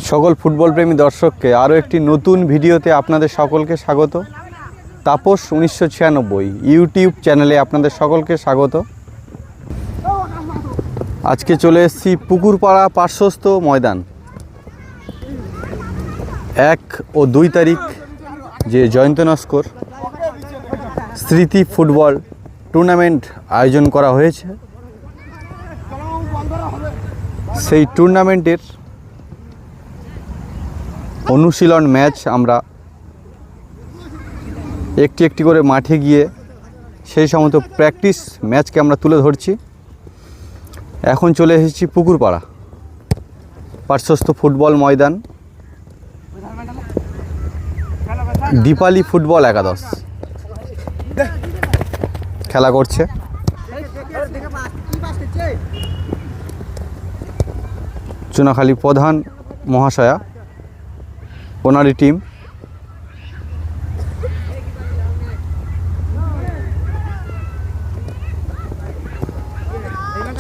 সকল ফুটবল প্রেমী দর্শককে আরও একটি নতুন ভিডিওতে আপনাদের সকলকে স্বাগত। তাপস 1996 ইউটিউব চ্যানেলে আপনাদের সকলকে স্বাগত। আজকে চলে এসেছি পুকুরপাড়া পার্শ্বস্থ ময়দান। 1 ও 2 তারিখ যে জয়ন্ত নস্কর স্মৃতি ফুটবল টুর্নামেন্ট আয়োজন করা হয়েছে, সেই টুর্নামেন্টের অনুশীলন ম্যাচ আমরা একটি একটি করে মাঠে গিয়ে সেই সমস্ত প্র্যাকটিস ম্যাচকে আমরা তুলে ধরছি। এখন চলে এসেছি পুকুরপাড়া পার্শ্বস্থ ফুটবল ময়দান, দীপালি ফুটবল একাদশ খেলা করছে। চুনাখালী প্রধান মহাশয়া ওনারই টিম।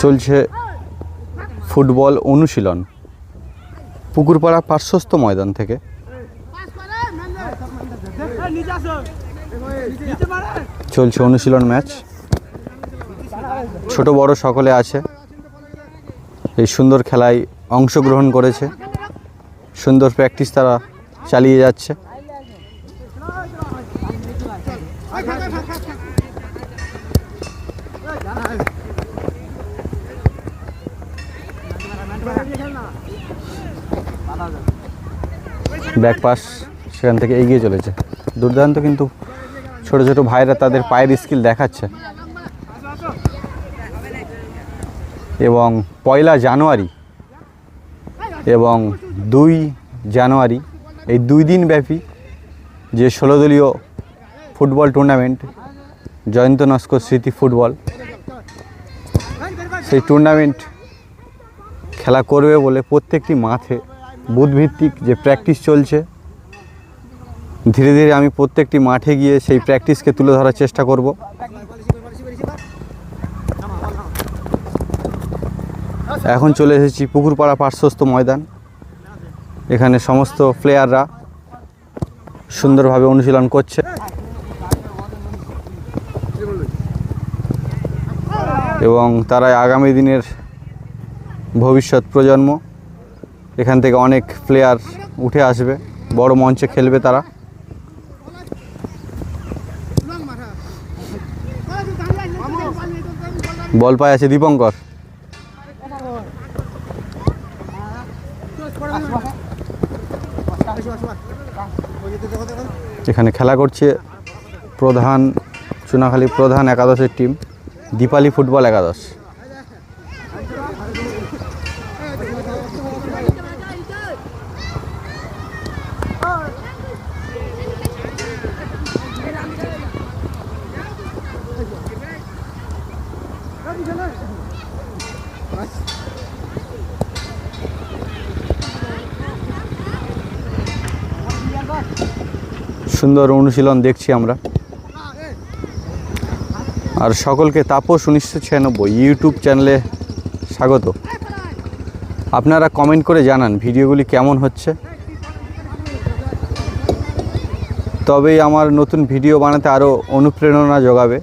চলছে ফুটবল অনুশীলন পুকুরপাড়া পার্শ্বস্থ ময়দান থেকে। চলছে অনুশীলন ম্যাচ, ছোট বড় সকলে আছে, এই সুন্দর খেলায় অংশগ্রহণ করেছে, সুন্দর প্র্যাকটিস তারা চালিয়ে যাচ্ছে। ব্যাক পাস সেখান থেকে এগিয়ে চলেছে, দুর্দান্ত, কিন্তু ছোট ছোট ভাইরা তাদের পায়ের স্কিল দেখাচ্ছে। এবং 1 জানুয়ারি এবং 2 জানুয়ারি এই 2 দিন ব্যাপী যে 16 দলীয় ফুটবল টুর্নামেন্ট জয়ন্ত নস্কর স্মৃতি ফুটবল, সেই টুর্নামেন্ট খেলা করবে বলে প্রত্যেকটি মাঠে বুথভিত্তিক যে প্র্যাকটিস চলছে, ধীরে ধীরে আমি প্রত্যেকটি মাঠে গিয়ে সেই প্র্যাকটিসকে তুলে ধরার চেষ্টা করব। এখন চলে এসেছি পুকুরপাড়া পার্শ্বস্থ ময়দান। এখানে সমস্ত প্লেয়াররা সুন্দরভাবে অনুশীলন করছে এবং তারা আগামী দিনের ভবিষ্যৎ প্রজন্ম। এখান থেকে অনেক প্লেয়ার উঠে আসবে, বড় মঞ্চে খেলবে তারা। বল পায় আছে দীপঙ্কর, এখানে খেলা করছে প্রধান চুনাখালী প্রধান একাদশের টিম দীপালি ফুটবল একাদশ। সুন্দর অনুশীলন দেখছি আমরা। আর সকলকে তাপস 1996 ইউটিউব চ্যানেলে স্বাগত। আপনারা কমেন্ট করে জানান ভিডিওগুলি কেমন হচ্ছে, তবেই আমার নতুন ভিডিও বানাতে আরও অনুপ্রেরণা যোগাবে।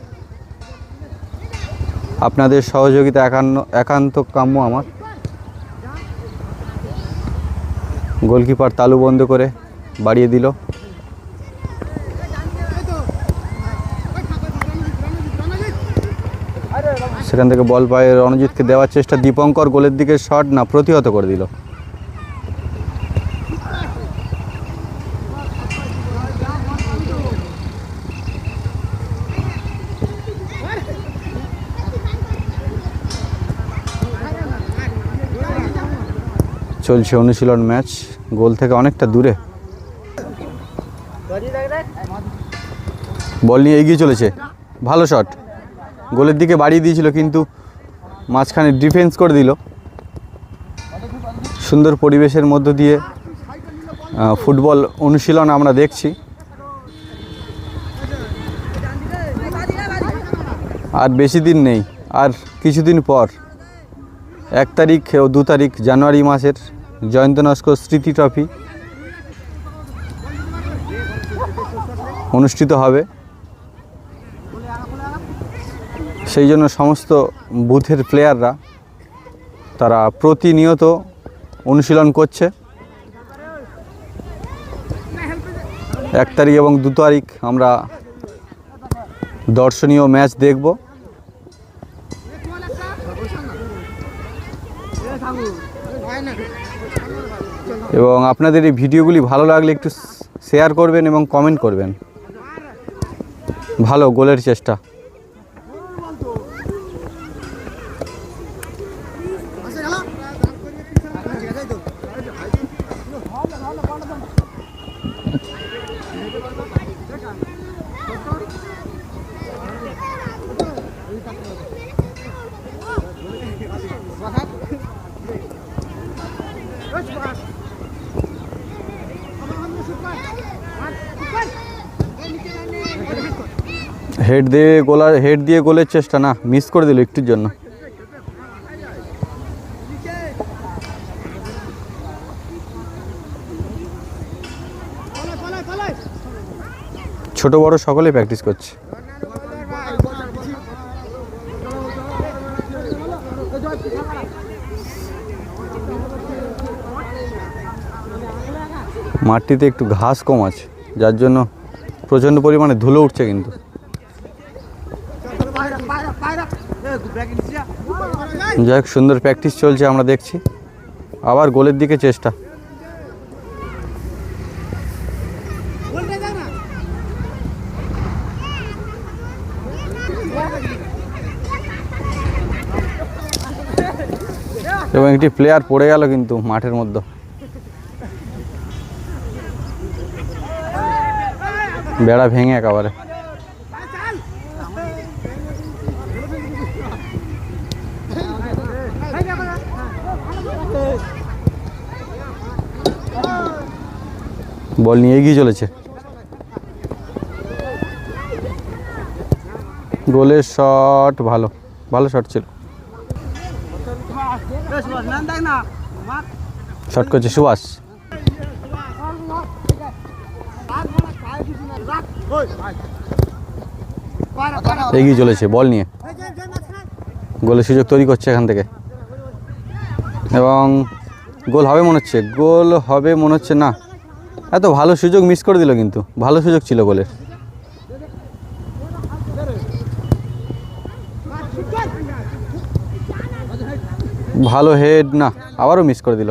আপনাদের সহযোগিতা একান্ত কাম্য আমার। গোলকিপার তালু বন্ধ করে বাড়িয়ে দিল। সেখান থেকে বল পায়ে রণজিৎকে দেওয়ার চেষ্টা, দীপঙ্কর গোলের দিকে শট না, প্রতিহত করে দিল। চলছে অনুশীলন ম্যাচ, গোল থেকে অনেকটা দূরে বল নিয়ে এগিয়ে চলেছে, ভালো শট, গোলের দিকে বাড়িয়ে দিয়েছিল কিন্তু মাঝখানে ডিফেন্স করে দিল। সুন্দর পরিবেশের মধ্য দিয়ে ফুটবল অনুশীলন আমরা দেখছি। আর বেশি দিন নেই, আর কিছুদিন পর 1 তারিখ ও 2 তারিখ জানুয়ারি মাসের জয়ন্ত নস্কর স্মৃতি ট্রফি অনুষ্ঠিত হবে, সেই জন্য সমস্ত বুথের প্লেয়াররা তারা প্রতিনিয়ত অনুশীলন করছে। 1 তারিখ এবং 2 তারিখ আমরা দর্শনীয় ম্যাচ দেখব। এবং আপনাদের এই ভিডিওগুলি ভালো লাগলে একটু শেয়ার করবেন এবং কমেন্ট করবেন। ভালো গোলের চেষ্টা। হেড দিয়ে গোলের চেষ্টা, না মিস করে দিল একটুর জন্য। ছোট বড় সকলে প্র্যাকটিস করছে। মাটিতে একটু ঘাস কম আছে, যার জন্য প্রচণ্ড পরিমাণে ধুলো উঠছে। কিন্তু যাই হোক, সুন্দর প্র্যাকটিস চলছে, আমরা দেখছি। আবার গোলের দিকে চেষ্টা। এবং একটি প্লেয়ার পড়ে গেল কিন্তু মাঠের মধ্যে। বেড়া ভেঙে একেবারে। বল নিয়ে এগিয়ে চলেছে। গোলের শট, ভালো ভালো শট ছিল। শট করছে সুভাষ। এগিয়ে চলেছে বল নিয়ে, গোলের সুযোগ তৈরি করছে এখান থেকে। এবং গোল হবে মনে হচ্ছে, গোল হবে মনে হচ্ছে না। এত ভালো সুযোগ মিস করে দিল, কিন্তু ভালো সুযোগ ছিল গোলের। ভালো হেড, না আবারও মিস করে দিল।